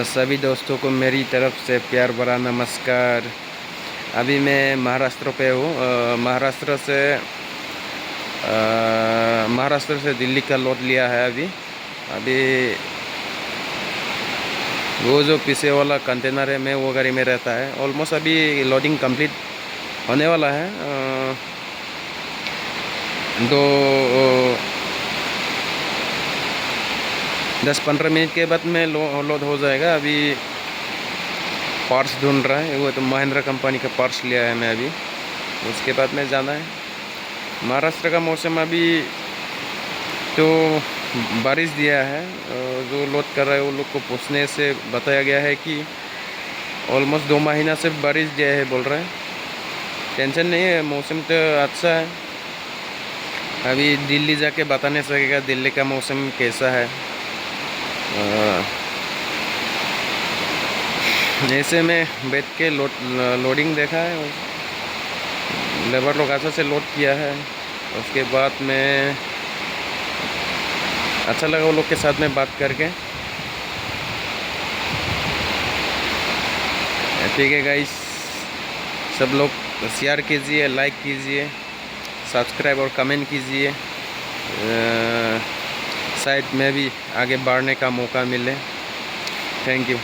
सभी दोस्तों को मेरी तरफ से प्यार भरा नमस्कार। अभी मैं महाराष्ट्र पे हूँ। महाराष्ट्र से दिल्ली का लोड लिया है। अभी वो जो पीछे वाला कंटेनर है, मैं वो गाड़ी में रहता है। ऑलमोस्ट अभी लोडिंग कंप्लीट होने वाला है। दो 10-15 मिनट के बाद में लोड हो जाएगा। अभी पार्ट्स ढूंढ रहा है, वो तो महिंद्रा कंपनी का पार्ट्स लिया है मैं अभी। उसके बाद में जाना है। महाराष्ट्र का मौसम अभी तो बारिश दिया है। जो लोड कर रहा है वो लोग को पूछने से बताया गया है कि ऑलमोस्ट 2 महीना से बारिश दिया है बोल रहे हैं। टेंशन नहीं है, मौसम तो अच्छा है। अभी दिल्ली जाके बता नहीं सकेगा दिल्ली का मौसम कैसा है। ऐसे में बैठ के लोडिंग देखा है। लेबर लोग अच्छा से लोड किया है। उसके बाद में अच्छा लगा वो लोग के साथ में बात करके। ठीक है गाइस, सब लोग शेयर कीजिए, लाइक कीजिए, सब्सक्राइब और कमेंट कीजिए। शायद में भी आगे बढ़ने का मौका मिले। Thank you.